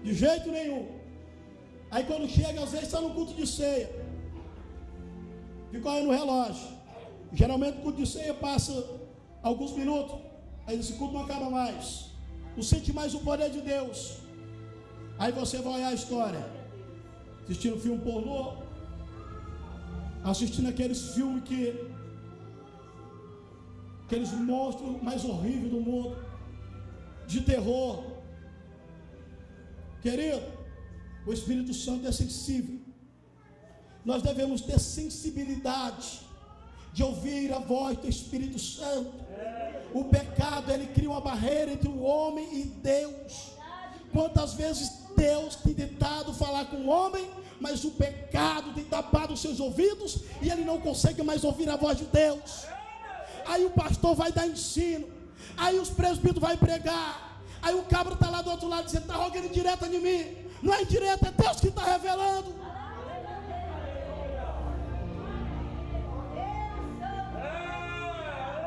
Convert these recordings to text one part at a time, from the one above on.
De jeito nenhum. Aí quando chega, às vezes está no culto de ceia, fica olhando no relógio. Geralmente o culto de ceia passa alguns minutos, aí esse culto não acaba mais. Não sente mais o poder de Deus. Aí você vai olhar a história, assistindo filme pornô, assistindo aqueles filmes aqueles monstros mais horríveis do mundo, de terror. Querido, o Espírito Santo é sensível. Nós devemos ter sensibilidade de ouvir a voz do Espírito Santo. O pecado, ele cria uma barreira entre o homem e Deus. Quantas vezes Deus tem tentado falar com o homem, mas o pecado tem tapado os seus ouvidos e ele não consegue mais ouvir a voz de Deus. Aí o pastor vai dar ensino, aí os presbíteros vão pregar, aí o cabra está lá do outro lado dizendo: está rogando indireta de mim. Não é indireta, é Deus que está revelando.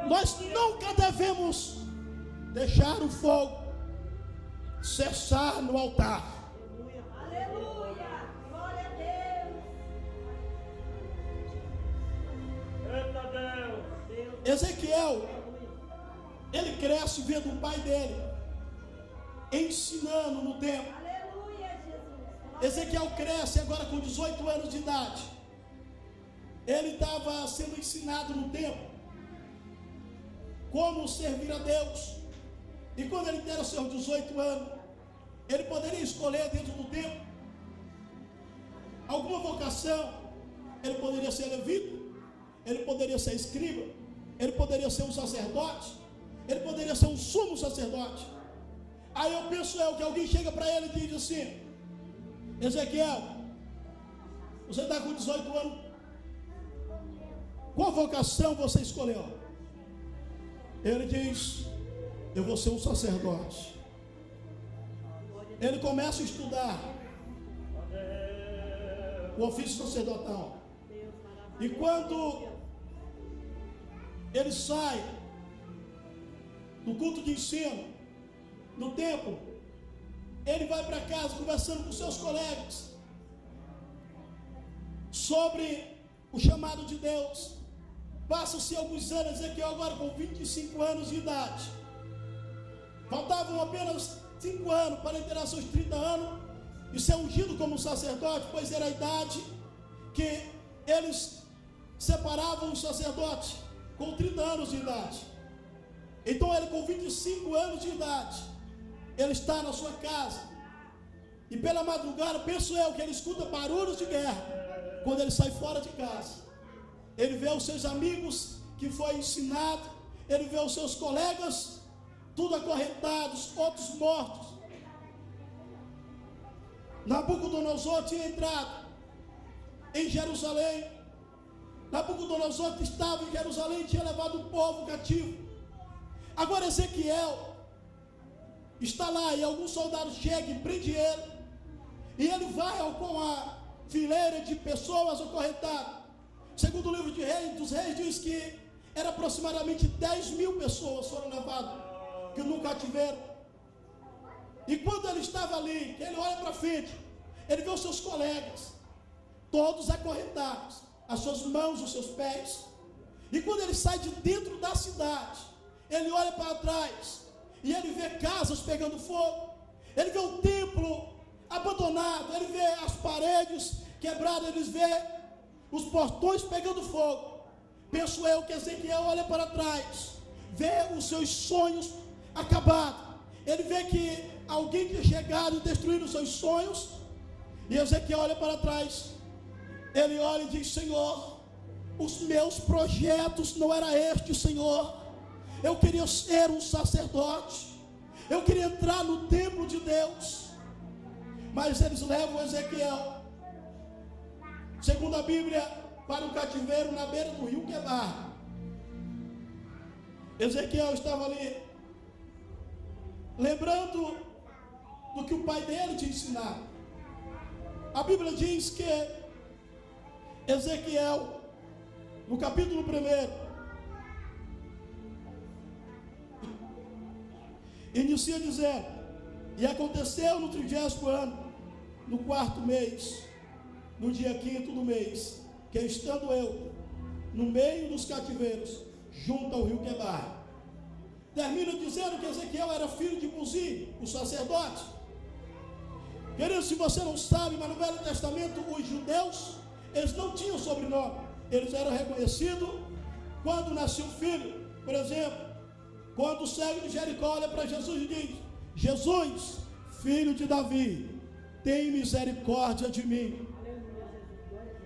Nós nunca devemos deixar o fogo cessar no altar. Aleluia, glória a Deus. Eita Deus. Ezequiel, ele cresce vendo o pai dele ensinando no templo. Aleluia, Jesus. Ezequiel cresce agora com 18 anos de idade. Ele estava sendo ensinado no templo como servir a Deus. E quando ele der os seus 18 anos, ele poderia escolher dentro do templo alguma vocação. Ele poderia ser levita, ele poderia ser escriba, ele poderia ser um sacerdote, ele poderia ser um sumo sacerdote. Aí eu penso que alguém chega para ele e diz assim: Ezequiel, você está com 18 anos, qual vocação você escolheu? Ele diz: eu vou ser um sacerdote. Ele começa a estudar o ofício sacerdotal. E quando ele sai do culto de ensino, no templo, ele vai para casa conversando com seus colegas sobre o chamado de Deus. Passam-se alguns anos, Ezequiel agora com 25 anos de idade. Faltavam apenas 5 anos para ele ter seus 30 anos e ser ungido como sacerdote, pois era a idade que eles separavam os sacerdotes, com 30 anos de idade. Então ele com 25 anos de idade, ele está na sua casa, e pela madrugada, penso eu, que ele escuta barulhos de guerra. Quando ele sai fora de casa, ele vê os seus amigos que foi ensinado, ele vê os seus colegas tudo acorrentados, outros mortos. Nabucodonosor tinha entrado em Jerusalém. Nabucodonosor estava em Jerusalém e tinha levado o povo cativo. Agora Ezequiel está lá e alguns soldados chegam e prendem ele. E ele vai com a fileira de pessoas acorrentadas. Segundo o livro dos reis diz que era aproximadamente 10.000 pessoas foram levadas que no cativeiro. E quando ele estava ali, ele olha para frente, ele vê os seus colegas todos acorrentados, as suas mãos, os seus pés. E quando ele sai de dentro da cidade, ele olha para trás e ele vê casas pegando fogo, ele vê o templo abandonado, ele vê as paredes quebradas, ele vê os portões pegando fogo. Penso eu que Ezequiel olha para trás, vê os seus sonhos acabados, ele vê que alguém tinha chegado e destruído os seus sonhos. E Ezequiel olha para trás, ele olha e diz: Senhor, os meus projetos não era este, Senhor. Eu queria ser um sacerdote, eu queria entrar no templo de Deus. Mas eles levam Ezequiel, segundo a Bíblia, para um cativeiro na beira do rio Quebar. Ezequiel estava ali, lembrando do que o pai dele tinha ensinado. A Bíblia diz que Ezequiel, no capítulo 1, inicia dizendo: E aconteceu no 30º ano, no 4º mês, no dia 5º do mês, que estando eu no meio dos cativeiros, junto ao rio Quebar, termina dizendo que Ezequiel era filho de Buzi, o sacerdote. Querido, se você não sabe, mas no Velho Testamento os judeus, eles não tinham sobrenome, eles eram reconhecidos quando nascia um filho. Por exemplo, quando o cego de Jericó olha para Jesus e diz: Jesus, filho de Davi, tem misericórdia de mim.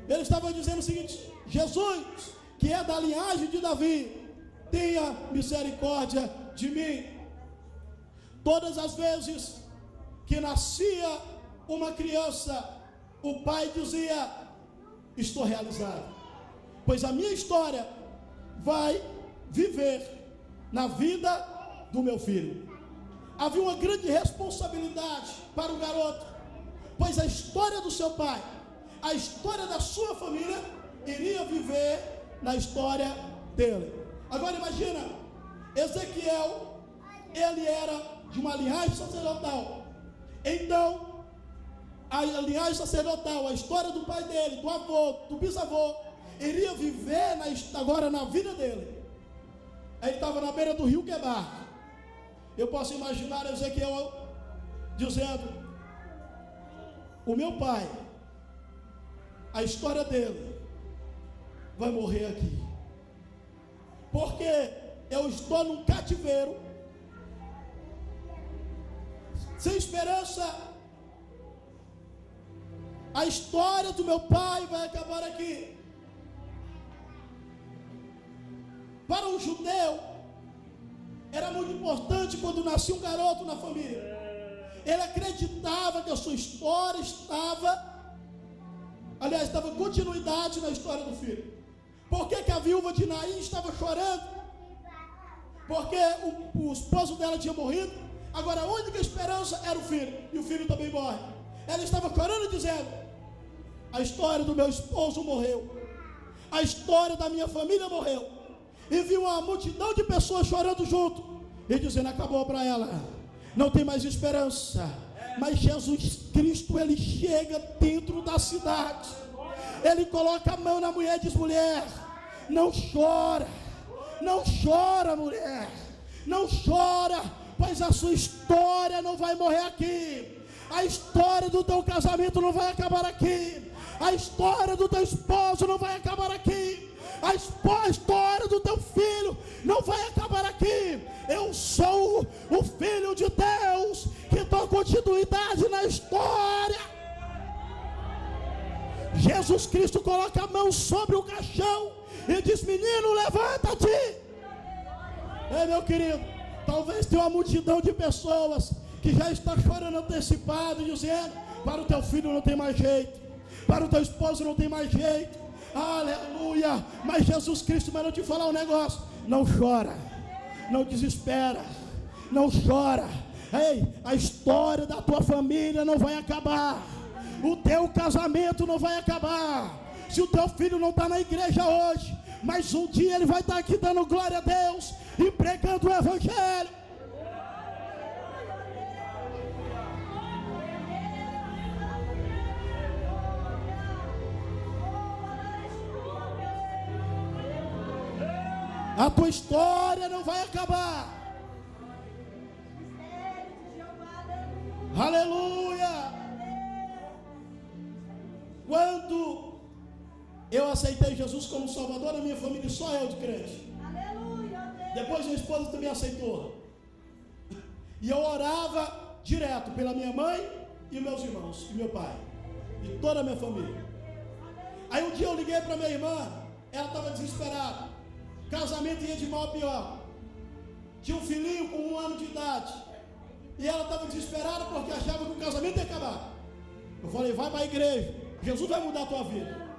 Ele estava dizendo o seguinte: Jesus, que é da linhagem de Davi, tenha misericórdia de mim. Todas as vezes que nascia uma criança, o pai dizia: estou realizado, pois a minha história vai viver na vida do meu filho. Havia uma grande responsabilidade para o garoto, pois a história do seu pai, a história da sua família, iria viver na história dele. Agora imagina, Ezequiel, ele era de uma linhagem sacerdotal. Então, a linhagem sacerdotal, a história do pai dele, do avô, do bisavô, iria viver agora na vida dele. Ele estava na beira do rio Quebar. Eu posso imaginar Ezequiel dizendo: o meu pai, a história dele vai morrer aqui, porque eu estou num cativeiro, sem esperança. A história do meu pai vai acabar aqui. Para um judeu, era muito importante quando nascia um garoto na família. Ele acreditava que a sua história estava continuidade na história do filho. Por que a viúva de Naim estava chorando? Porque o esposo dela tinha morrido. Agora a única esperança era o filho, e o filho também morre. Ela estava chorando dizendo: a história do meu esposo morreu, a história da minha família morreu. E viu uma multidão de pessoas chorando junto e dizendo: acabou para ela, não tem mais esperança. Mas Jesus Cristo, ele chega dentro da cidade, ele coloca a mão na mulher e diz: mulher, não chora, não chora, mulher, não chora, pois a sua história não vai morrer aqui. A história do teu casamento não vai acabar aqui. A história do teu esposo não vai acabar aqui. A história do teu filho não vai acabar aqui. Eu sou o Filho de Deus que dou continuidade na história. Jesus Cristo coloca a mão sobre o caixão e diz: menino, levanta-te. Ei, meu querido, talvez tenha uma multidão de pessoas que já está chorando antecipado, dizendo: para o teu filho não tem mais jeito, para o teu esposo não tem mais jeito. Aleluia. Mas Jesus Cristo mandou te falar um negócio: não chora, não desespera, não chora. Ei, a história da tua família não vai acabar, o teu casamento não vai acabar. Se o teu filho não está na igreja hoje, mas um dia ele vai estar aqui dando glória a Deus e pregando o evangelho. A tua história não vai acabar. Aleluia. Quando eu aceitei Jesus como Salvador, a minha família, só eu de crente. Depois minha esposa também aceitou. E eu orava direto pela minha mãe e meus irmãos, e meu pai, e toda a minha família. Aí um dia eu liguei para minha irmã, ela estava desesperada. Casamento ia de mal a pior. Tinha um filhinho com 1 ano de idade. E ela estava desesperada porque achava que o casamento ia acabar. Eu falei: vai para a igreja, Jesus vai mudar a tua vida.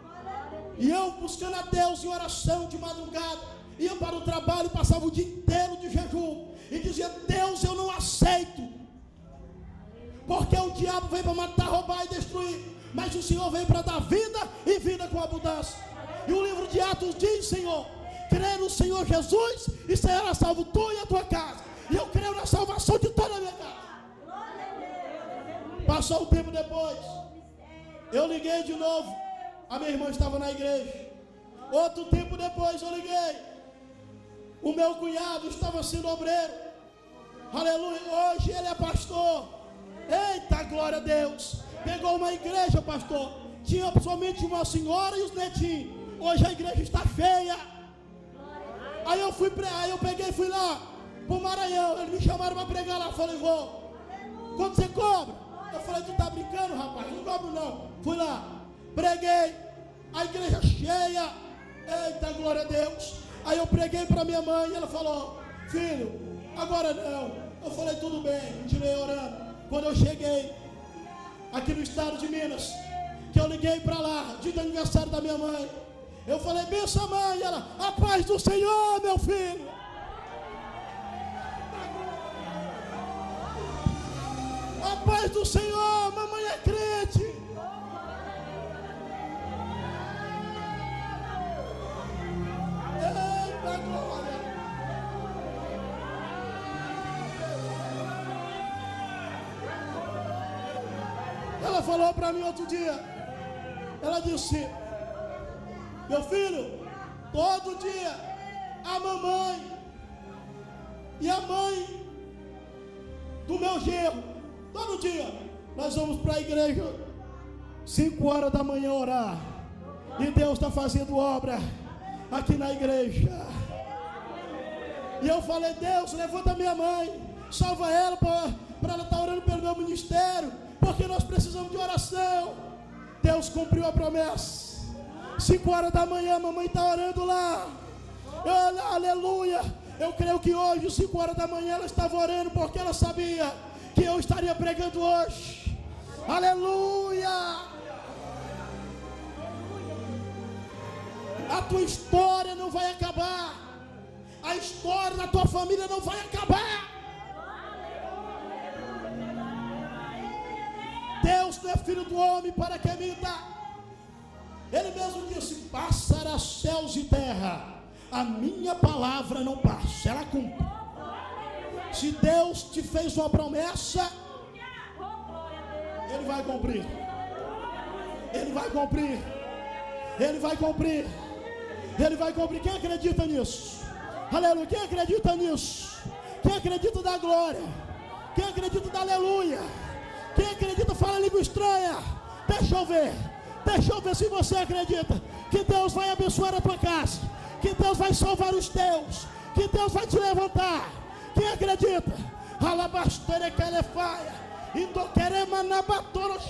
E eu buscando a Deus em oração de madrugada, ia para o trabalho, passava o dia inteiro de jejum e dizia: Deus, eu não aceito, porque o diabo veio para matar, roubar e destruir, mas o Senhor veio para dar vida e vida com abundância. E o livro de Atos diz: Senhor, crê no Senhor Jesus e será salvo tu e a tua casa. E eu creio na salvação de toda a minha casa. Passou um tempo depois, eu liguei de novo. A minha irmã estava na igreja. Outro tempo depois eu liguei. O meu cunhado estava sendo obreiro. Aleluia. Hoje ele é pastor. Eita, glória a Deus. Pegou uma igreja, pastor. Tinha somente uma senhora e os netinhos. Hoje a igreja está cheia. Aí eu peguei e fui lá pro Maranhão. Eles me chamaram para pregar lá. Eu falei, vou. Quanto você cobra? Eu falei, tu tá brincando, rapaz? Não cobro não. Fui lá, preguei. A igreja cheia. Eita, glória a Deus. Aí eu preguei para minha mãe e ela falou, filho, agora não. Eu falei, tudo bem, continuei orando. Quando eu cheguei aqui no estado de Minas, que eu liguei para lá, dia do aniversário da minha mãe, eu falei, benção mãe, e ela, a paz do Senhor, meu filho. A paz do Senhor, mamãe é crente. Eita glória. Ela falou para mim outro dia, ela disse, meu filho, todo dia a mamãe e a mãe do meu genro, todo dia nós vamos para a igreja 5 horas da manhã orar, e Deus está fazendo obra aqui na igreja. E eu falei, Deus, levanta minha mãe, salva ela para ela estar orando pelo meu ministério, porque nós precisamos de oração. Deus cumpriu a promessa. 5 horas da manhã, a mamãe está orando lá. Aleluia. Eu creio que hoje, 5 horas da manhã, ela estava orando porque ela sabia que eu estaria pregando hoje. Aleluia. A tua história não vai acabar. A história da tua família não vai acabar. Deus não é filho do homem para que minta. Ele mesmo disse, passará céus e terra, a minha palavra não passa, ela cumpre. Se Deus te fez uma promessa, Ele vai cumprir. Ele vai cumprir. Ele vai cumprir. Ele vai cumprir. Quem acredita nisso? Aleluia. Quem acredita nisso? Quem acredita da glória? Quem acredita da aleluia? Quem acredita fala língua estranha? Deixa eu ver. Deixa eu ver se você acredita que Deus vai abençoar a tua casa, que Deus vai salvar os teus, que Deus vai te levantar. Quem acredita? Alabastere que ele faia. E do queremos na batoros.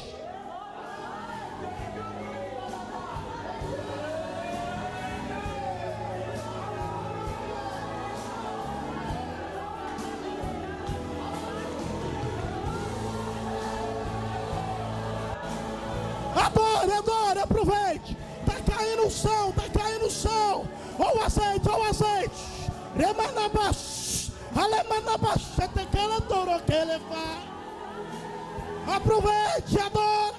Adore, aproveite. Está caindo o som, está caindo o som. Olha o azeite, olha o azeite. Remanabas, alemanabas, tequela toro que ele vai. Aproveite, adora.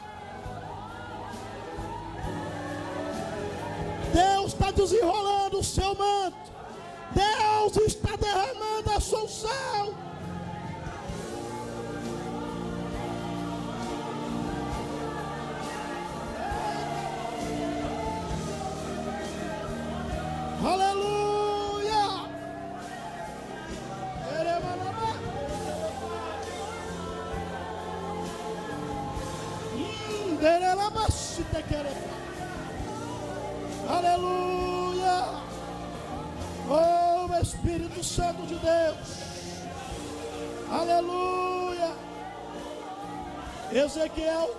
Deus está desenrolando o seu manto. Deus está derramando a sua unção. Aleluia! Aleluia! Oh, Espírito Santo de Deus! Aleluia! Ezequiel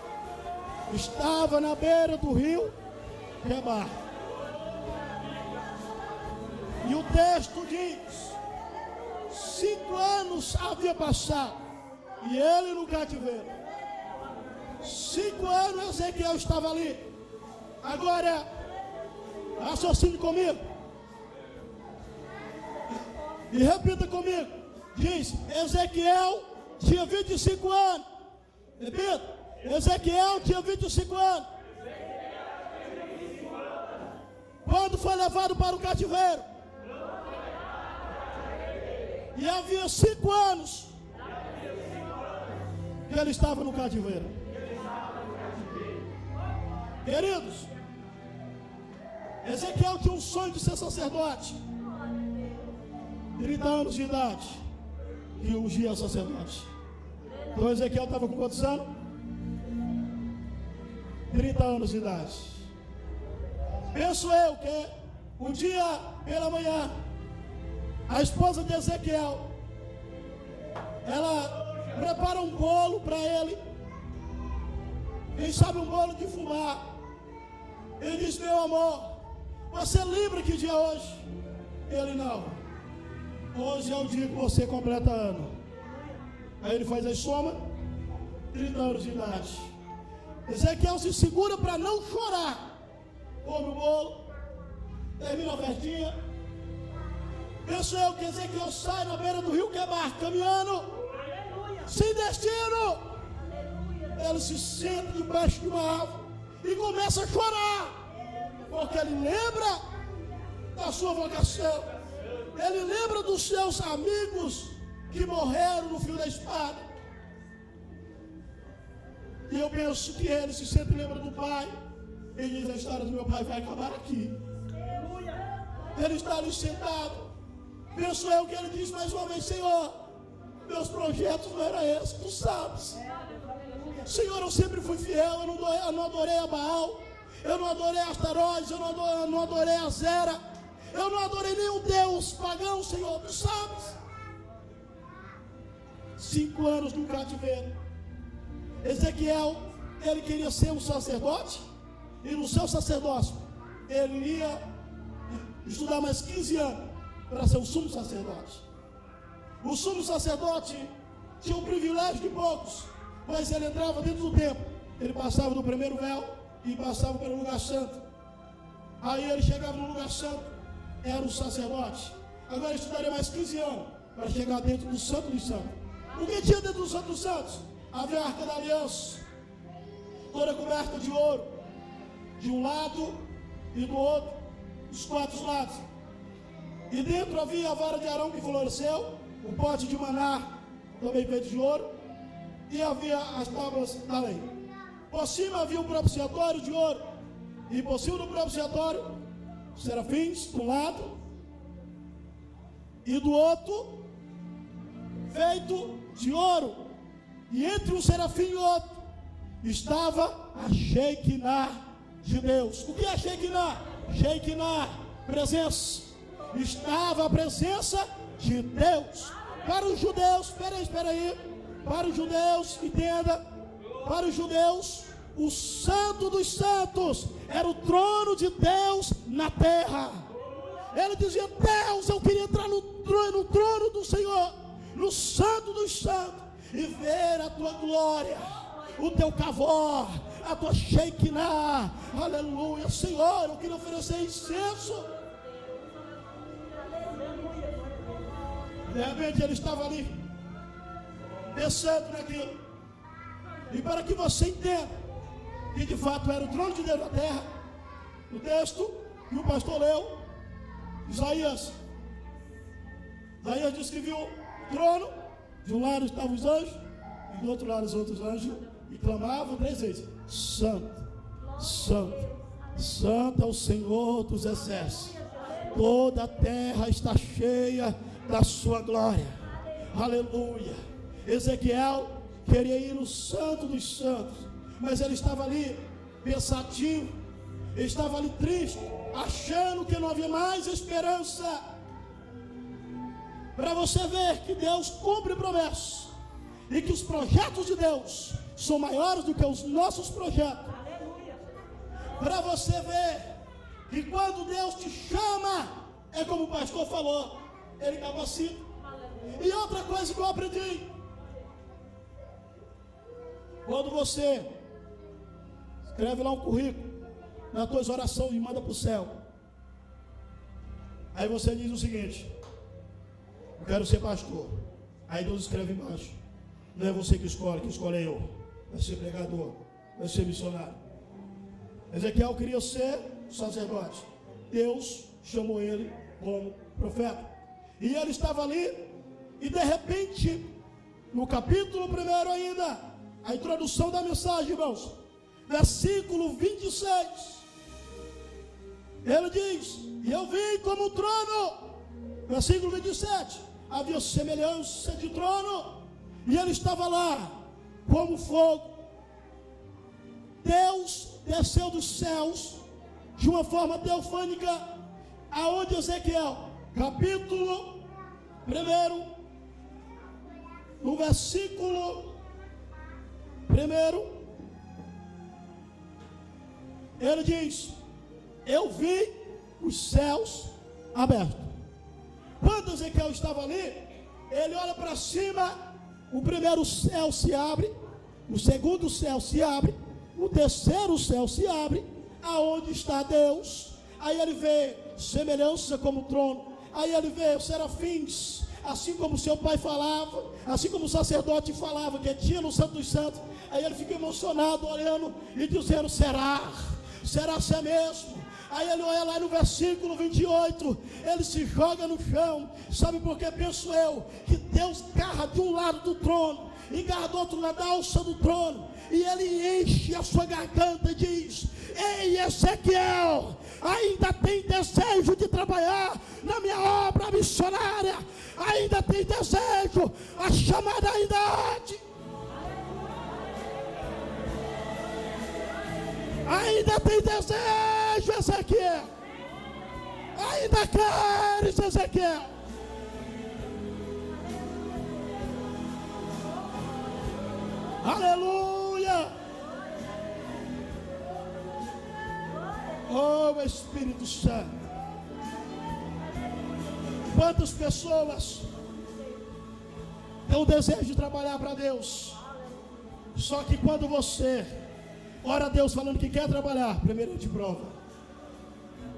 estava na beira do rio Quebar. E o texto diz: 5 anos havia passado e ele no cativeiro. 5 anos Ezequiel estava ali. Agora, raciocine comigo e repita comigo. Diz: Ezequiel tinha 25 anos. Repita: Ezequiel tinha 25 anos. Quando foi levado para o cativeiro? E havia 5 anos que ele estava no cativeiro. Queridos, Ezequiel tinha um sonho de ser sacerdote. 30 anos de idade e ungia sacerdote. Então Ezequiel estava com quantos anos? 30 anos de idade. Penso eu que um dia pela manhã, a esposa de Ezequiel, ela prepara um bolo para ele. Quem sabe um bolo de fumar. Ele diz: meu amor, você lembra que dia é hoje? Ele: não. Hoje é o dia que você completa ano. Aí ele faz a soma, 30 anos de idade. Ezequiel se segura para não chorar. Come o bolo, termina a festinha. Penso eu que Ezequiel sai na beira do rio Quebar, caminhando, sem destino. Ele se senta debaixo de uma árvore e começa a chorar, porque ele lembra da sua vocação. Ele lembra dos seus amigos que morreram no fio da espada. E eu penso que ele se sempre lembra do pai. Ele diz: a história do meu pai vai acabar aqui. Ele está ali sentado. Penso eu que ele diz mais uma vez: Senhor, meus projetos não eram esses, tu sabes. Senhor, eu sempre fui fiel, eu não adorei a Baal, eu não adorei a Astarotes, eu não adorei a Zera, eu não adorei nenhum Deus pagão, Senhor, tu sabes. 5 anos no cativeiro. Ezequiel, ele queria ser um sacerdote, e no seu sacerdócio, ele ia estudar mais 15 anos para ser o sumo sacerdote. O sumo sacerdote tinha o privilégio de poucos, mas ele entrava dentro do templo. Ele passava do primeiro véu e passava pelo lugar santo. Aí ele chegava no lugar santo, era o sacerdote. Agora estudaria mais 15 anos para chegar dentro do santo dos santos. O que tinha dentro do santo dos santos? Havia a arca da aliança, toda coberta de ouro, de um lado e do outro, dos 4 lados. E dentro havia a vara de Arão que floresceu, o pote de maná, também feito de ouro, e havia as tábuas da lei. Por cima havia um propiciatório de ouro, e por cima do propiciatório, serafins de um lado, e do outro, feito de ouro. E entre um serafim e outro, estava a Shekinah de Deus. O que é Shekinah? Shekinah, presença. Estava a presença de Deus. Para os judeus, espera aí. Para os judeus, entenda. Para os judeus, o santo dos santos era o trono de Deus na terra. Ele dizia: Deus, eu queria entrar no trono do Senhor, no santo dos santos, e ver a tua glória, o teu cavor, a tua Shekinah. Aleluia. Senhor, eu queria oferecer incenso. De repente ele estava ali, pensando naquilo. E para que você entenda que de fato era o trono de Deus na terra, o texto que o pastor leu, Isaías diz que viu o trono. De um lado estavam os anjos, e do outro lado os outros anjos, e clamavam 3 vezes: Santo, Santo, Santo é o Senhor dos exércitos. Toda a terra está cheia da sua glória. Aleluia. Ezequiel queria ir no santo dos santos, mas ele estava ali pensativo, ele estava ali triste, achando que não havia mais esperança. Para você ver que Deus cumpre promessas e que os projetos de Deus são maiores do que os nossos projetos. Para você ver que quando Deus te chama, é como o pastor falou, Ele capacita. E outra coisa que eu aprendi: quando você escreve lá um currículo nas tuas orações e manda para o céu, aí você diz o seguinte: eu quero ser pastor. Aí Deus escreve embaixo: não é você que escolhe eu. Vai ser pregador, vai ser missionário. Ezequiel queria ser sacerdote. Deus chamou ele como profeta. E ele estava ali, e de repente, no capítulo 1 ainda, a introdução da mensagem, irmãos, versículo 26. Ele diz: e eu vi como um trono. Versículo 27. Havia semelhança de trono, e ele estava lá como fogo. Deus desceu dos céus de uma forma teofânica, aonde Ezequiel, capítulo 1, no versículo 1, ele diz: eu vi os céus abertos. Quando Ezequiel estava ali, ele olha para cima, o primeiro céu se abre, o segundo céu se abre, o terceiro céu se abre, aonde está Deus. Aí ele vê semelhança como trono, aí ele vê serafins, assim como seu pai falava, assim como o sacerdote falava, que tinha no Santo dos Santos. Aí ele fica emocionado, olhando e dizendo: será ser mesmo? Aí ele olha lá no versículo 28, ele se joga no chão. Sabe por que penso eu? Que Deus garra de um lado do trono e garra do outro lado da alça do trono, e ele enche a sua garganta e diz: ei, Ezequiel, ainda tem desejo de trabalhar na minha obra missionária? Ainda tem desejo? A chamada ainda arde. Ainda tem desejo, Ezequiel? Ainda queres, Ezequiel? Aleluia! Oh, Espírito Santo! Quantas pessoas têm o desejo de trabalhar para Deus? Só que quando você ora a Deus falando que quer trabalhar, primeiro Ele te prova.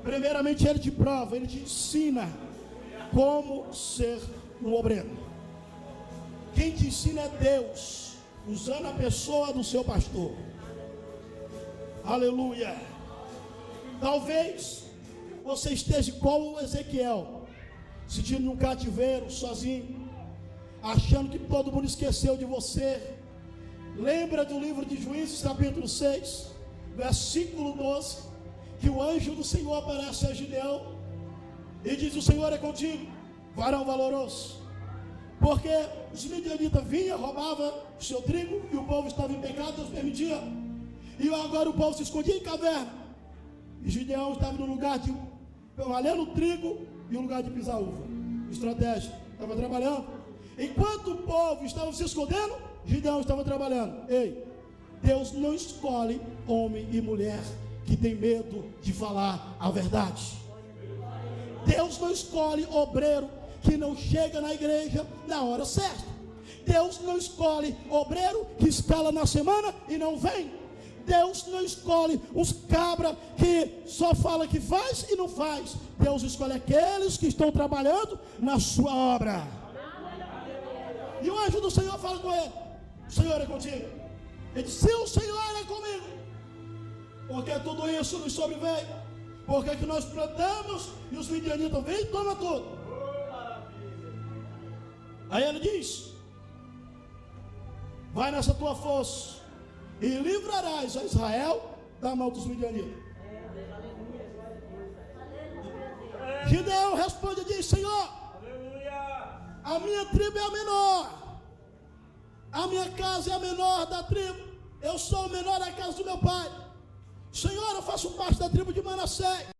Primeiramente Ele te prova, Ele te ensina como ser um obreiro. Quem te ensina é Deus, usando a pessoa do seu pastor. Aleluia. Talvez você esteja como Ezequiel, sentindo um cativeiro, sozinho, achando que todo mundo esqueceu de você. Lembra do livro de Juízes, capítulo 6, versículo 12, que o anjo do Senhor aparece a Gideão e diz: o Senhor é contigo, varão valoroso. Porque os midianitas vinham, roubavam o seu trigo, e o povo estava em pecado, Deus permitia. E agora o povo se escondia em caverna. E Gideão estava no lugar de malhando trigo e no lugar de pisar uva. Estratégia, estava trabalhando. Enquanto o povo estava se escondendo, Gideão estava trabalhando. Ei, Deus não escolhe homem e mulher que tem medo de falar a verdade. Deus não escolhe obreiro que não chega na igreja na hora certa. Deus não escolhe obreiro que escala na semana e não vem. Deus não escolhe uns cabra que só fala que faz e não faz. Deus escolhe aqueles que estão trabalhando na sua obra. E o anjo do Senhor fala com ele: o Senhor é contigo. Ele diz: se o Senhor é comigo, porque tudo isso nos sobreveio? Porque que nós plantamos e os midianitas vêm e tomam tudo. Aí ele diz: vai nessa tua força e livrarás a Israel da mão dos midianitas. Gideão responde e diz: Senhor, a minha tribo é a menor, a minha casa é a menor da tribo, eu sou o menor da casa do meu pai. Senhor, eu faço parte da tribo de Manassés.